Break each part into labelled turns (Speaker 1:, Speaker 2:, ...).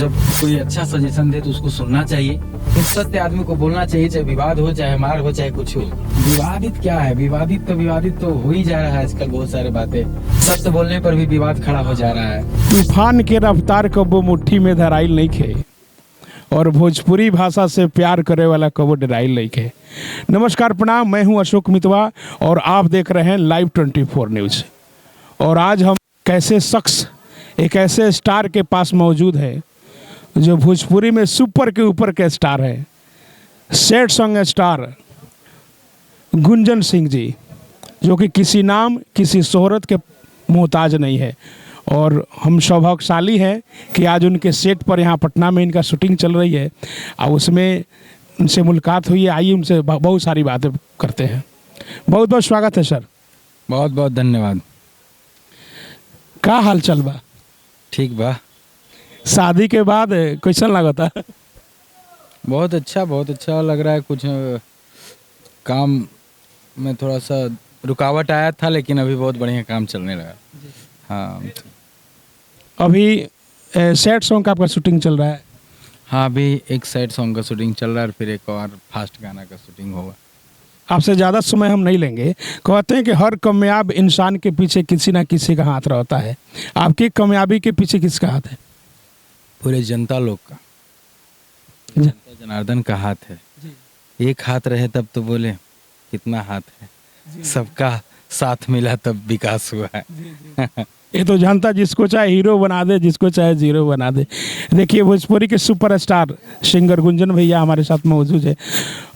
Speaker 1: जब कोई अच्छा सजेशन दे तो उसको सुनना चाहिए। एक सत्य आदमी को बोलना चाहिए, चाहे विवाद हो, चाहे मार हो, चाहे कुछ हो। विवादित क्या है? विवादित तो हो ही जा रहा है आजकल। बहुत सारे बातें सच बोलने पर भी विवाद खड़ा हो जा रहा है।
Speaker 2: तूफान के रफ्तार कबो मुट्ठी में धराइल नहीं खे, और भोजपुरी भाषा से प्यार करे वाला कबो डराइल नहीं खे। नमस्कार, प्रणाम। मैं हूं अशोक मितवा और आप देख रहे हैं लाइव 24 न्यूज़। और आज हम कैसे शख्स एक ऐसे स्टार के पास मौजूद है जो भोजपुरी में सुपर के ऊपर के स्टार है, sad song star Gunjan Singh ji, जो कि किसी नाम किसी शोहरत के मोहताज नहीं है। और हम सौभाग्यशाली हैं कि आज उनके सेट पर यहाँ पटना में इनका शूटिंग चल रही है और उसमें उनसे मुलाकात हुई है। आइए उनसे बहुत सारी बातें करते हैं। बहुत बहुत स्वागत है सर।
Speaker 1: बहुत बहुत धन्यवाद।
Speaker 2: का हाल चल बा?
Speaker 1: ठीक बा।
Speaker 2: शादी के बाद कैसन लगा था?
Speaker 1: बहुत अच्छा लग रहा है। कुछ काम में थोड़ा सा रुकावट आया था, लेकिन अभी बहुत बढ़िया काम चलने लगा। हाँ,
Speaker 2: अभी सैड सॉन्ग का आपका शूटिंग चल रहा है?
Speaker 1: हाँ, अभी एक सैड सॉन्ग का शूटिंग चल रहा है और फिर एक और फास्ट गाना का शूटिंग होगा।
Speaker 2: आपसे ज़्यादा समय हम नहीं लेंगे। कहते हैं कि हर कामयाब इंसान के पीछे किसी ना किसी का हाथ रहता है। आपकी कामयाबी के पीछे किसका हाथ है?
Speaker 1: पूरे जनता लोग का, जनता जनार्दन का हाथ है। एक हाथ रहे तब तो बोले कितना हाथ है। सबका साथ मिला तब विकास हुआ है।
Speaker 2: ये तो जनता जिसको चाहे हीरो बना दे, जिसको चाहे जीरो बना दे। देखिए, भोजपुरी के सुपरस्टार सिंगर गुंजन भैया हमारे साथ मौजूद है।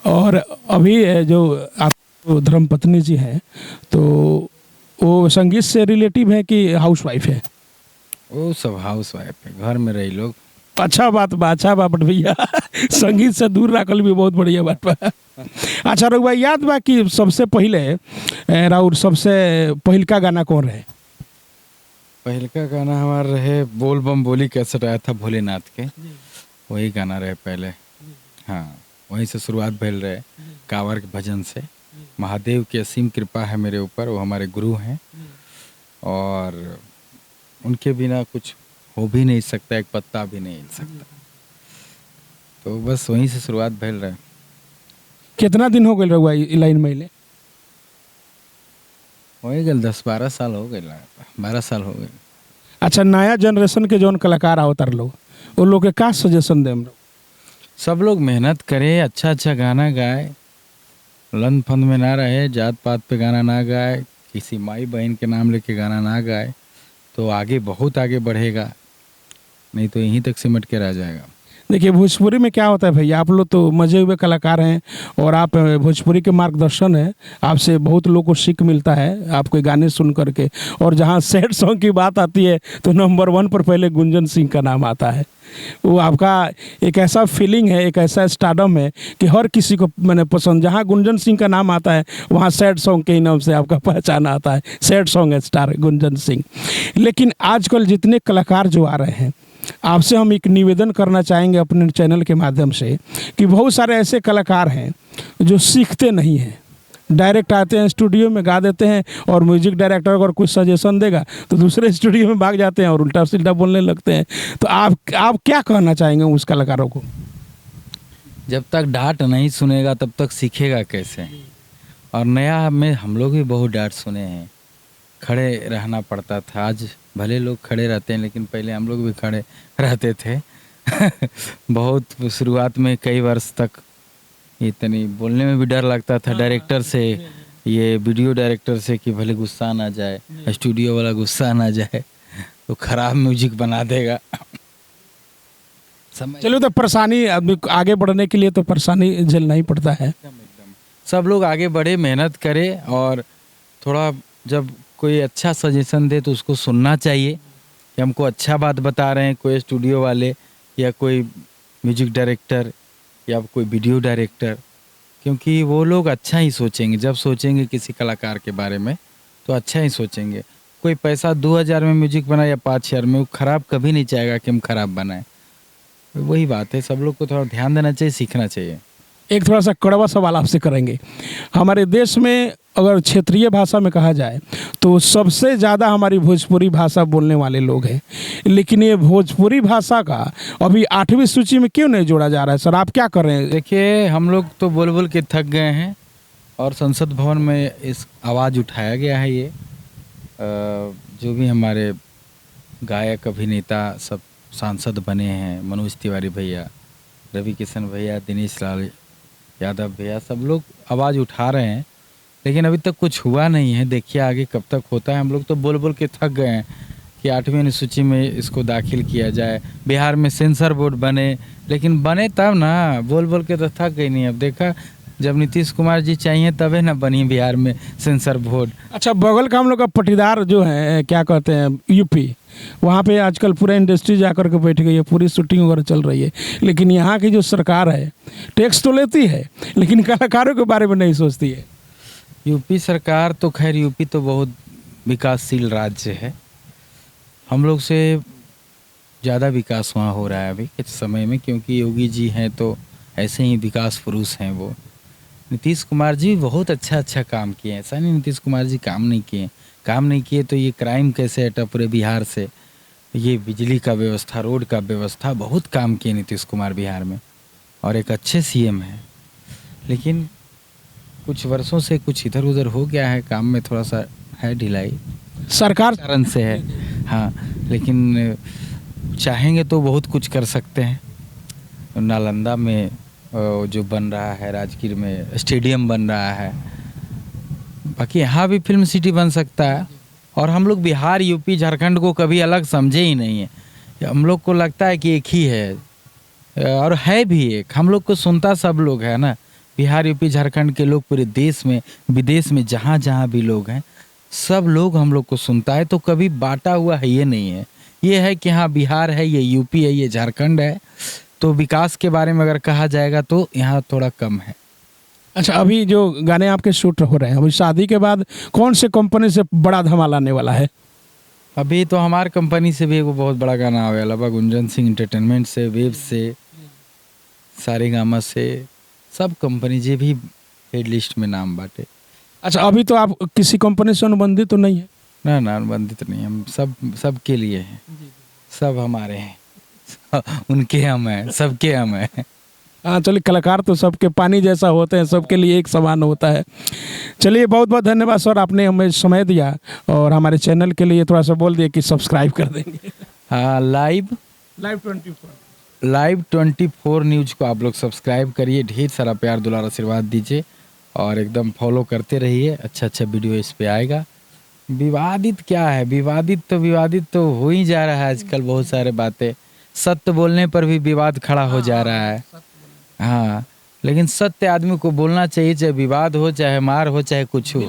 Speaker 2: और अभी जो आप धर्मपत्नी जी हैं, तो वो संगीत से रिलेटिव है कि हाउसवाइफ है?
Speaker 1: वो सब हाउस वाइफ है, घर में रही लोग।
Speaker 2: अच्छा बात बट भैया संगीत से दूर रखल भी बहुत बढ़िया बात बा। अच्छा रघुआ, याद बा कि सबसे पहले राउर सबसे पहिलका गाना कौन रहे?
Speaker 1: पहले गाना हमारा रहे बोल बम बोली कैसेट आया था भोलेनाथ के, वही गाना रहे पहले। हाँ, वहीं से शुरुआत भइल रहे, कांवर के भजन से। महादेव की असीम कृपा है मेरे ऊपर, वो हमारे गुरु हैं और उनके बिना कुछ हो भी नहीं सकता, एक पत्ता भी नहीं हिल सकता। तो बस वहीं से शुरुआत भइल रहे।
Speaker 2: कितना दिन हो गए रघुआ ई लाइन में ले?
Speaker 1: हो गए 10-12 साल हो गए, 12 साल हो गए।
Speaker 2: अच्छा, नया जनरेशन के जौन कलाकार आवतर लोग, वो लोग के का सजेशन दे हम लोग?
Speaker 1: सब लोग मेहनत करे, अच्छा अच्छा गाना गाए, लन फंद में ना रहे, जात पात पे गाना ना गाए, किसी माई बहन के नाम लेके गाना ना गाए, तो आगे बहुत आगे बढ़ेगा, नहीं तो यहीं तक सिमट के रह जाएगा।
Speaker 2: देखिए, भोजपुरी में क्या होता है भैया, आप लोग तो मजे हुए कलाकार हैं और आप भोजपुरी के मार्गदर्शन है, आपसे बहुत लोगों को सीख मिलता है आपके गाने सुन करके। और जहाँ सैड सॉन्ग की बात आती है तो नंबर 1 पर पहले गुंजन सिंह का नाम आता है। वो आपका एक ऐसा फीलिंग है, एक ऐसा स्टारडम है कि हर किसी को मैंने पसंद। जहाँ गुंजन सिंह का नाम आता है वहाँ सैड सॉन्ग के ही नाम से आपका पहचान आता है, sad song star Gunjan Singh. लेकिन आजकल जितने कलाकार जो आ रहे हैं, आपसे हम एक निवेदन करना चाहेंगे अपने चैनल के माध्यम से कि बहुत सारे ऐसे कलाकार हैं जो सीखते नहीं हैं, डायरेक्ट आते हैं स्टूडियो में गा देते हैं और म्यूजिक डायरेक्टर अगर कुछ सजेशन देगा तो दूसरे स्टूडियो में भाग जाते हैं और उल्टा सीधा बोलने लगते हैं। तो आप क्या कहना चाहेंगे उस कलाकारों को?
Speaker 1: जब तक डांट नहीं सुनेगा तब तक सीखेगा कैसे? और नया में हम लोग भी बहुत डांट सुने हैं, खड़े रहना पड़ता था। आज भले लोग खड़े रहते हैं, लेकिन पहले हम लोग भी खड़े रहते थे। बहुत शुरुआत में कई वर्ष तक इतनी बोलने में भी डर लगता था डायरेक्टर से, ये वीडियो डायरेक्टर से, कि भले गुस्सा ना जाए, स्टूडियो वाला गुस्सा ना जाए तो खराब म्यूजिक बना देगा।
Speaker 2: चलो, तो परेशानी आदमी आगे बढ़ने के लिए तो परेशानी झेलना ही पड़ता है।
Speaker 1: सब लोग आगे बढ़े, मेहनत करे और थोड़ा जब कोई अच्छा सजेशन दे तो उसको सुनना चाहिए कि हमको अच्छा बात बता रहे हैं कोई स्टूडियो वाले या कोई म्यूजिक डायरेक्टर या कोई वीडियो डायरेक्टर, क्योंकि वो लोग अच्छा ही सोचेंगे। जब सोचेंगे किसी कलाकार के बारे में तो अच्छा ही सोचेंगे। कोई पैसा 2000 में म्यूजिक बनाए या 5000 में, वो ख़राब कभी नहीं चाहेगा कि हम ख़राब बनाएं। वही बात है, सब लोग को थोड़ा ध्यान देना चाहिए, सीखना चाहिए।
Speaker 2: एक थोड़ा सा कड़वा सवाल आपसे करेंगे। हमारे देश में अगर क्षेत्रीय भाषा में कहा जाए तो सबसे ज़्यादा हमारी भोजपुरी भाषा बोलने वाले लोग हैं, लेकिन ये भोजपुरी भाषा का अभी 8वीं सूची में क्यों नहीं जोड़ा जा रहा है सर? आप क्या कर रहे हैं?
Speaker 1: देखिए, हम लोग तो बोल बोल के थक गए हैं और संसद भवन में इस आवाज़ उठाया गया है। ये जो भी हमारे गायक अभिनेता सब सांसद बने हैं, मनोज तिवारी भैया, रवि किशन भैया, दिनेश लाल यादव भैया, सब लोग आवाज़ उठा रहे हैं, लेकिन अभी तक कुछ हुआ नहीं है। देखिए आगे कब तक होता है। हम लोग तो बोल बोल के थक गए हैं कि 8वीं अनुसूची में इसको दाखिल किया जाए, बिहार में सेंसर बोर्ड बने, लेकिन बने तब ना, बोल बोल के तो थक गई नहीं। अब देखा जब नीतीश कुमार जी चाहिए तबे ना बनी बिहार में सेंसर बोर्ड।
Speaker 2: अच्छा, बगल का हम लोग का पटीदार जो है, क्या कहते हैं, यूपी, वहाँ पे आजकल पूरा इंडस्ट्री जाकर के बैठ गई है, पूरी शूटिंग वगैरह चल रही है, लेकिन यहाँ की जो सरकार है टैक्स तो लेती है लेकिन कलाकारों के बारे में नहीं सोचती है।
Speaker 1: यूपी सरकार तो खैर, यूपी तो बहुत विकासशील राज्य है, हम लोग से ज़्यादा विकास वहाँ हो रहा है अभी इस समय में, क्योंकि योगी जी हैं तो ऐसे ही विकास पुरुष हैं वो। नीतीश कुमार जी बहुत अच्छा काम किए, ऐसा नहीं नीतीश कुमार जी काम नहीं किए तो ये क्राइम कैसे हटा पूरे बिहार से, ये बिजली का व्यवस्था, रोड का व्यवस्था, बहुत काम किए नीतीश कुमार बिहार में और एक अच्छे सीएम हैं। लेकिन कुछ वर्षों से कुछ इधर उधर हो गया है, काम में थोड़ा सा है ढिलाई,
Speaker 2: सरकार
Speaker 1: कारण से है। हाँ, लेकिन चाहेंगे तो बहुत कुछ कर सकते हैं। नालंदा में जो बन रहा है, राजगीर में स्टेडियम बन रहा है, बाकी यहाँ भी फिल्म सिटी बन सकता है। और हम लोग बिहार, यूपी, झारखंड को कभी अलग समझे ही नहीं है। हम लोग को लगता है कि एक ही है, और है भी एक। हम लोग को सुनता सब लोग है ना, बिहार, यूपी, झारखंड के लोग पूरे देश में, विदेश में, जहाँ जहाँ भी लोग हैं, सब लोग हम लोग को सुनता है। तो कभी बांटा हुआ है ये नहीं है। ये है कि हाँ बिहार है, ये यूपी है, ये झारखंड है। तो विकास के बारे में अगर कहा जाएगा तो यहाँ थोड़ा कम है।
Speaker 2: अच्छा, अभी जो गाने आपके शूट हो रहे हैं, अभी शादी के बाद कौन से कंपनी से बड़ा धमाल आने वाला है?
Speaker 1: अभी तो हमारे कंपनी से भी एगो बहुत बड़ा गाना आवे वाला बा, गुंजन सिंह एंटरटेनमेंट से, वेब से, सारेगामा से, सब कंपनी जे भी हेड लिस्ट में नाम बाटे।
Speaker 2: अच्छा, अभी तो आप किसी कंपनी से अनुबंधित तो नहीं है?
Speaker 1: ना अनुबंधित नहीं, हम सब के लिए हैं, सब हमारे हैं, उनके हम हैं, सबके हम हैं।
Speaker 2: हाँ, चलिए, कलाकार तो सबके पानी जैसा होते हैं, सबके लिए एक समान होता है। चलिए, बहुत बहुत धन्यवाद सर, आपने हमें समय दिया और हमारे चैनल के लिए थोड़ा सा बोल दिया कि सब्सक्राइब कर देंगे।
Speaker 1: हाँ, लाइव 24 न्यूज़ को आप लोग सब्सक्राइब करिए, ढेर सारा प्यार दुलार आशीर्वाद दीजिए और एकदम फॉलो करते रहिए। अच्छा वीडियो इस पे आएगा। विवादित क्या है, विवादित तो हो ही जा रहा है आजकल, बहुत सारे बातें, सत्य बोलने पर भी विवाद खड़ा हो जा रहा है। हाँ, लेकिन सत्य आदमी को बोलना चाहिए, चाहे विवाद हो, चाहे मार हो, चाहे कुछ हो।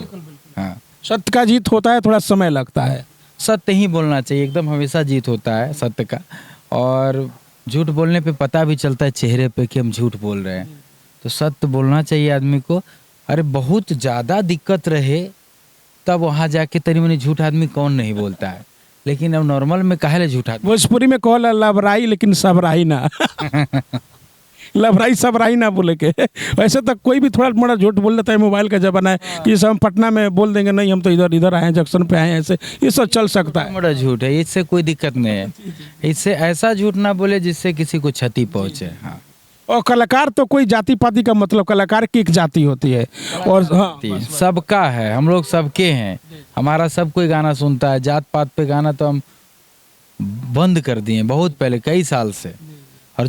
Speaker 1: हाँ,
Speaker 2: सत्य का जीत होता है, थोड़ा समय लगता है।
Speaker 1: सत्य ही बोलना चाहिए, एकदम हमेशा जीत होता है सत्य का। और झूठ बोलने पे पता भी चलता है चेहरे पे कि हम झूठ बोल रहे हैं। तो सत्य बोलना चाहिए आदमी को। अरे बहुत ज़्यादा दिक्कत रहे तब वहाँ जाके तनी मनी झूठ आदमी कौन नहीं बोलता है, लेकिन अब नॉर्मल में काहे ले झूठ आदमी।
Speaker 2: भोजपुरी में कहला लबराई, लेकिन सबराई ना। लबराई सबराई ना बोले के। वैसे तो कोई भी थोड़ा मोड़ा झूठ बोल लेता है, मोबाइल का जमाना है कि जैसे हम पटना में बोल देंगे नहीं हम तो इधर आए हैं, जंक्शन पे आए हैं, ऐसे ये सब चल सकता है।
Speaker 1: मोड़ा झूठ है, इससे कोई दिक्कत नहीं है। इससे ऐसा झूठ ना बोले जिससे किसी को क्षति पहुँचे। हाँ,
Speaker 2: और कलाकार तो कोई जाति पाति का मतलब, कलाकार की एक जाति होती है और हाँ,
Speaker 1: सबका है, हम लोग सबके हैं। हमारा सब कोई गाना सुनता है, जात पात पे गाना तो हम बंद कर दिए बहुत पहले, कई साल से।